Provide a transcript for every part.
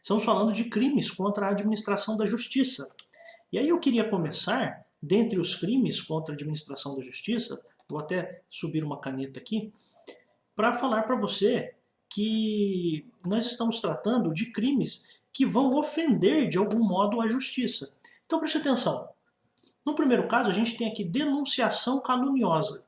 Estamos falando de crimes contra a administração da justiça. E aí eu queria começar, dentre os crimes contra a administração da justiça, vou até subir uma caneta aqui, para falar para você que nós estamos tratando de crimes que vão ofender de algum modo a justiça. Então preste atenção. No primeiro caso, a gente tem aqui denunciação caluniosa.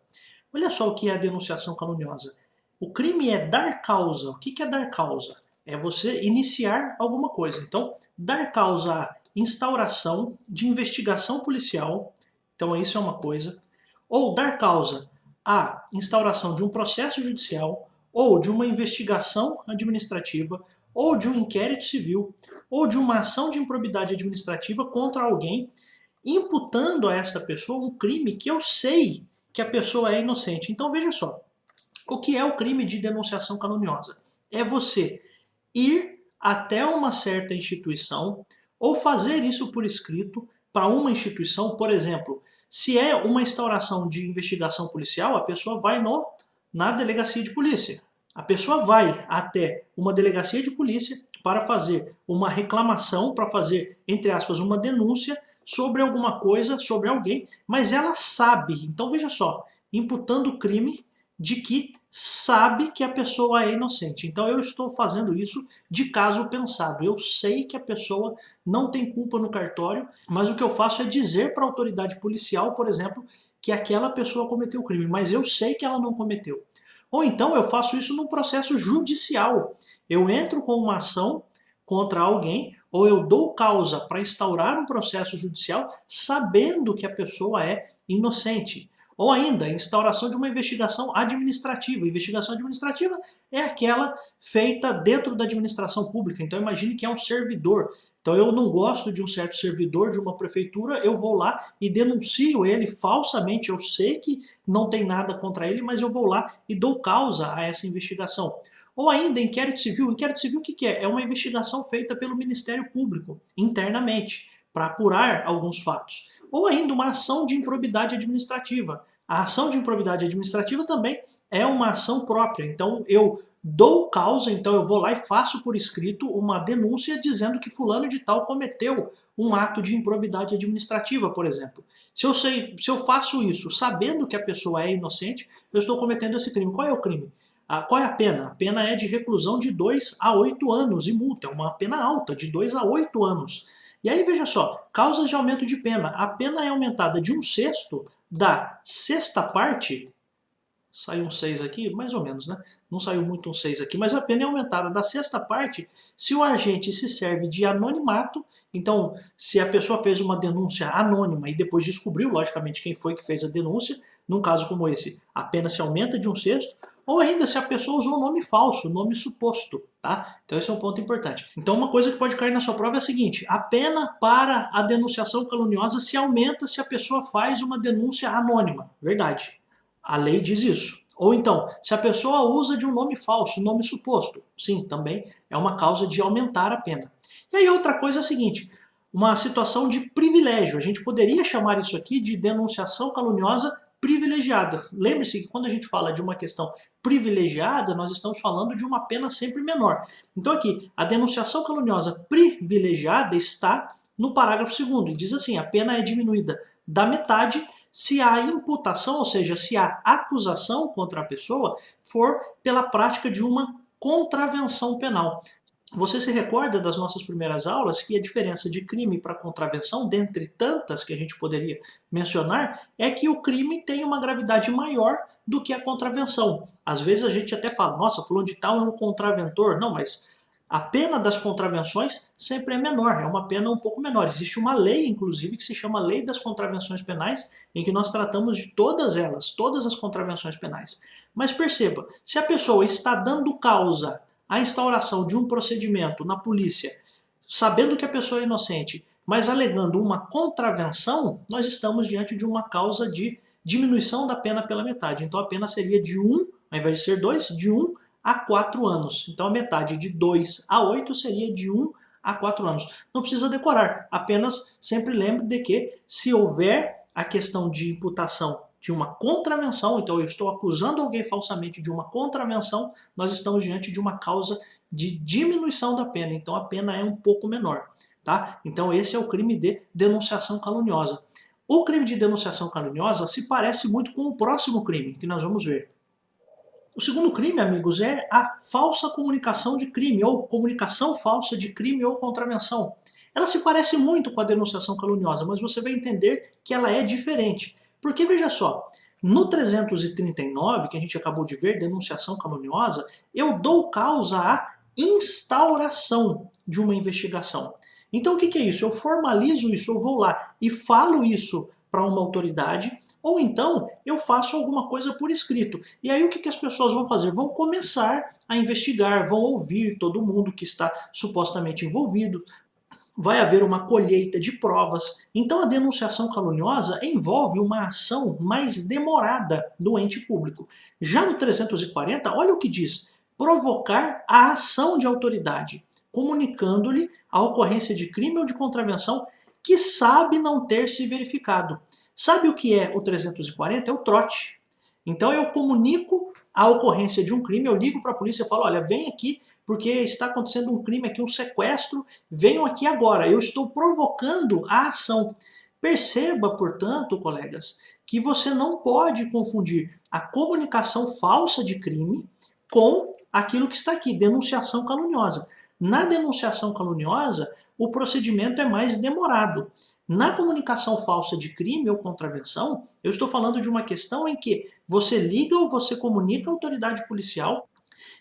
Olha só o que é a denunciação caluniosa. O crime é dar causa. O que é dar causa? É você iniciar alguma coisa. Então, dar causa à instauração de investigação policial. Então, isso é uma coisa. Ou dar causa à instauração de um processo judicial, ou de uma investigação administrativa, ou de um inquérito civil, ou de uma ação de improbidade administrativa contra alguém, imputando a esta pessoa um crime que eu sei que a pessoa é inocente. Então veja só, o que é o crime de denunciação caluniosa? É você ir até uma certa instituição ou fazer isso por escrito para uma instituição, por exemplo, se é uma instauração de investigação policial, a pessoa vai na delegacia de polícia. A pessoa vai até uma delegacia de polícia para fazer uma reclamação, para fazer, entre aspas, uma denúncia sobre alguma coisa, sobre alguém, mas ela sabe. Então veja só, imputando o crime de que sabe que a pessoa é inocente. Então eu estou fazendo isso de caso pensado. Eu sei que a pessoa não tem culpa no cartório, mas o que eu faço é dizer para a autoridade policial, por exemplo, que aquela pessoa cometeu o crime, mas eu sei que ela não cometeu. Ou então eu faço isso num processo judicial. Eu entro com uma ação contra alguém, ou eu dou causa para instaurar um processo judicial sabendo que a pessoa é inocente. Ou ainda, instauração de uma investigação administrativa. Investigação administrativa é aquela feita dentro da administração pública. Então imagine que é um servidor. Então eu não gosto de um certo servidor de uma prefeitura, eu vou lá e denuncio ele falsamente. Eu sei que não tem nada contra ele, mas eu vou lá e dou causa a essa investigação. Ou ainda, inquérito civil. Inquérito civil o que é? É uma investigação feita pelo Ministério Público, internamente, para apurar alguns fatos. Ou ainda uma ação de improbidade administrativa. A ação de improbidade administrativa também é uma ação própria. Então eu dou causa, então eu vou lá e faço por escrito uma denúncia dizendo que fulano de tal cometeu um ato de improbidade administrativa, por exemplo. Se eu faço isso sabendo que a pessoa é inocente, eu estou cometendo esse crime. Qual é o crime? Qual é a pena? A pena é de reclusão de 2 a 8 anos e multa. É uma pena alta, de 2 a 8 anos. E aí veja só, causas de aumento de pena. A pena é aumentada de 1/6 da sexta parte. Saiu um 6 aqui, mais ou menos, né? Não saiu muito um 6 aqui, mas a pena é aumentada da sexta parte se o agente se serve de anonimato. Então, se a pessoa fez uma denúncia anônima e depois descobriu, logicamente, quem foi que fez a denúncia, num caso como esse, a pena se aumenta de 1/6, ou ainda se a pessoa usou um nome falso, nome suposto, tá? Então esse é um ponto importante. Então uma coisa que pode cair na sua prova é a seguinte, a pena para a denunciação caluniosa se aumenta se a pessoa faz uma denúncia anônima, verdade. A lei diz isso. Ou então, se a pessoa usa de um nome falso, um nome suposto, sim, também é uma causa de aumentar a pena. E aí outra coisa é a seguinte, uma situação de privilégio. A gente poderia chamar isso aqui de denunciação caluniosa privilegiada. Lembre-se que quando a gente fala de uma questão privilegiada, nós estamos falando de uma pena sempre menor. Então aqui, a denunciação caluniosa privilegiada está no parágrafo 2º, e diz assim, a pena é diminuída da metade se a imputação, ou seja, se a acusação contra a pessoa for pela prática de uma contravenção penal. Você se recorda das nossas primeiras aulas que a diferença de crime para contravenção, dentre tantas que a gente poderia mencionar, é que o crime tem uma gravidade maior do que a contravenção. Às vezes a gente até fala, nossa, fulano de tal é um contraventor. Não, mas a pena das contravenções sempre é menor, é uma pena um pouco menor. Existe uma lei, inclusive, que se chama Lei das Contravenções Penais, em que nós tratamos de todas elas, todas as contravenções penais. Mas perceba, se a pessoa está dando causa à instauração de um procedimento na polícia, sabendo que a pessoa é inocente, mas alegando uma contravenção, nós estamos diante de uma causa de diminuição da pena pela metade. Então a pena seria de 1, ao invés de ser 2, de 1 a 4 anos. Então a metade de 2 a 8 seria de 1 a 4 anos. Não precisa decorar, apenas sempre lembre de que se houver a questão de imputação de uma contravenção, então eu estou acusando alguém falsamente de uma contravenção, nós estamos diante de uma causa de diminuição da pena, então a pena é um pouco menor. Tá? Então esse é o crime de denunciação caluniosa. O crime de denunciação caluniosa se parece muito com o próximo crime, que nós vamos ver. O segundo crime, amigos, é a falsa comunicação de crime, ou comunicação falsa de crime ou contravenção. Ela se parece muito com a denunciação caluniosa, mas você vai entender que ela é diferente. Porque, veja só, no 339, que a gente acabou de ver, denunciação caluniosa, eu dou causa à instauração de uma investigação. Então o que é isso? Eu formalizo isso, eu vou lá e falo isso para uma autoridade, ou então eu faço alguma coisa por escrito. E aí o que as pessoas vão fazer? Vão começar a investigar, vão ouvir todo mundo que está supostamente envolvido, vai haver uma colheita de provas. Então a denunciação caluniosa envolve uma ação mais demorada do ente público. Já no 340, olha o que diz: provocar a ação de autoridade, comunicando-lhe a ocorrência de crime ou de contravenção que sabe não ter se verificado. Sabe o que é o 340? É o trote. Então eu comunico a ocorrência de um crime, eu ligo para a polícia e falo, olha, vem aqui porque está acontecendo um crime aqui, um sequestro, venham aqui agora, eu estou provocando a ação. Perceba, portanto, colegas, que você não pode confundir a comunicação falsa de crime com aquilo que está aqui, denunciação caluniosa. Na denunciação caluniosa, o procedimento é mais demorado. Na comunicação falsa de crime ou contravenção, eu estou falando de uma questão em que você liga ou você comunica à autoridade policial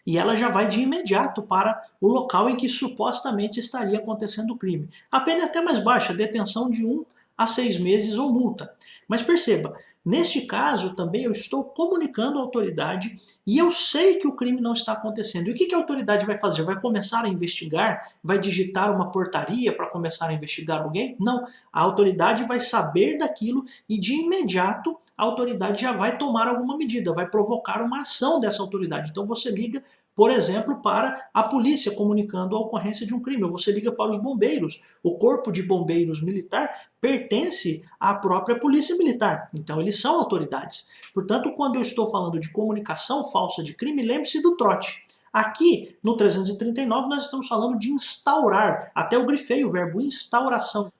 e ela já vai de imediato para o local em que supostamente estaria acontecendo o crime. A pena é até mais baixa, detenção de 1 a 6 meses ou multa. Mas perceba, neste caso também eu estou comunicando à autoridade e eu sei que o crime não está acontecendo. E o que a autoridade vai fazer? Vai começar a investigar? Vai digitar uma portaria para começar a investigar alguém? Não, a autoridade vai saber daquilo e de imediato a autoridade já vai tomar alguma medida, vai provocar uma ação dessa autoridade. Então você liga, por exemplo, para a polícia comunicando a ocorrência de um crime, ou você liga para os bombeiros. O Corpo de Bombeiros Militar pertence à própria Polícia Militar, então eles são autoridades. Portanto, quando eu estou falando de comunicação falsa de crime, lembre-se do trote. Aqui, no 339, nós estamos falando de instaurar, até eu grifei o verbo instauração.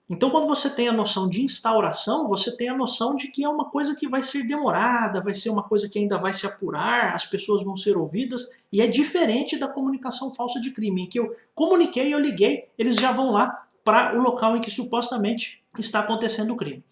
Então, quando você tem a noção de instauração, você tem a noção de que é uma coisa que vai ser demorada, vai ser uma coisa que ainda vai se apurar, as pessoas vão ser ouvidas, e é diferente da comunicação falsa de crime, em que eu comuniquei, eu liguei, eles já vão lá para o local em que supostamente está acontecendo o crime.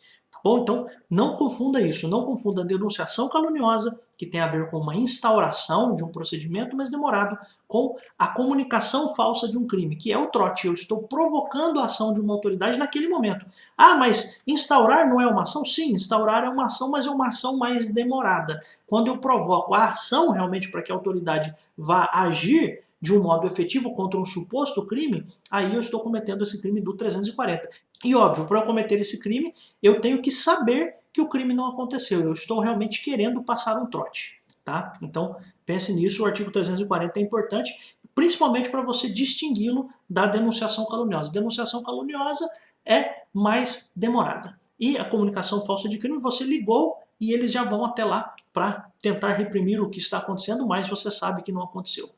Bom, então não confunda isso, não confunda a denunciação caluniosa, que tem a ver com uma instauração de um procedimento mais demorado, com a comunicação falsa de um crime, que é o trote. Eu estou provocando a ação de uma autoridade naquele momento. Ah, mas instaurar não é uma ação? Sim, instaurar é uma ação, mas é uma ação mais demorada. Quando eu provoco a ação realmente para que a autoridade vá agir de um modo efetivo contra um suposto crime, aí eu estou cometendo esse crime do 340. E óbvio, para eu cometer esse crime, eu tenho que saber que o crime não aconteceu. Eu estou realmente querendo passar um trote. Tá? Então, pense nisso, o artigo 340 é importante, principalmente para você distingui-lo da denunciação caluniosa. Denunciação caluniosa é mais demorada. E a comunicação falsa de crime, você ligou e eles já vão até lá para tentar reprimir o que está acontecendo, mas você sabe que não aconteceu.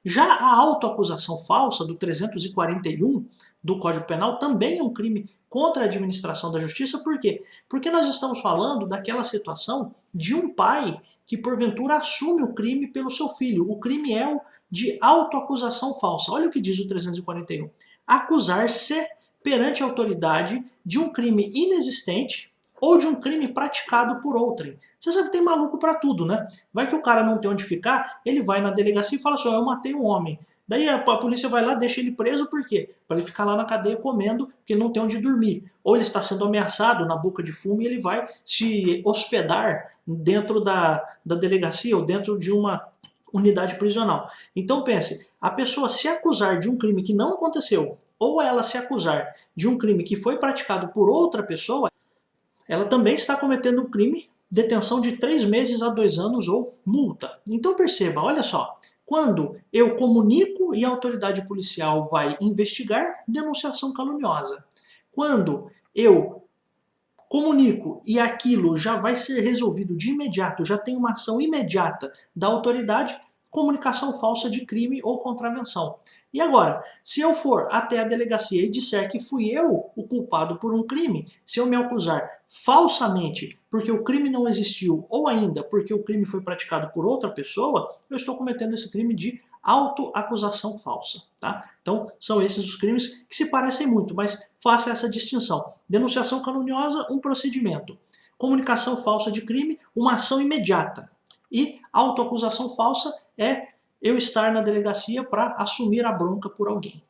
Já a autoacusação falsa, do 341 do Código Penal, também é um crime contra a administração da justiça. Por quê? Porque nós estamos falando daquela situação de um pai que porventura assume o crime pelo seu filho. O crime é o de autoacusação falsa. Olha o que diz o 341. Acusar-se perante a autoridade de um crime inexistente ou de um crime praticado por outrem. Você sabe que tem maluco pra tudo, né? Vai que o cara não tem onde ficar, ele vai na delegacia e fala assim, eu matei um homem. Daí a polícia vai lá, deixa ele preso, por quê? Para ele ficar lá na cadeia comendo, porque não tem onde dormir. Ou ele está sendo ameaçado na boca de fumo e ele vai se hospedar dentro da delegacia ou dentro de uma unidade prisional. Então pense, a pessoa se acusar de um crime que não aconteceu, ou ela se acusar de um crime que foi praticado por outra pessoa, ela também está cometendo um crime, detenção de 3 meses a 2 anos ou multa. Então perceba, olha só, quando eu comunico e a autoridade policial vai investigar, denunciação caluniosa. Quando eu comunico e aquilo já vai ser resolvido de imediato, já tem uma ação imediata da autoridade, comunicação falsa de crime ou contravenção. E agora, se eu for até a delegacia e disser que fui eu o culpado por um crime, se eu me acusar falsamente porque o crime não existiu ou ainda porque o crime foi praticado por outra pessoa, eu estou cometendo esse crime de autoacusação falsa. Tá? Então, são esses os crimes que se parecem muito, mas faça essa distinção. Denunciação caluniosa, um procedimento. Comunicação falsa de crime, uma ação imediata. E autoacusação falsa é eu estar na delegacia para assumir a bronca por alguém.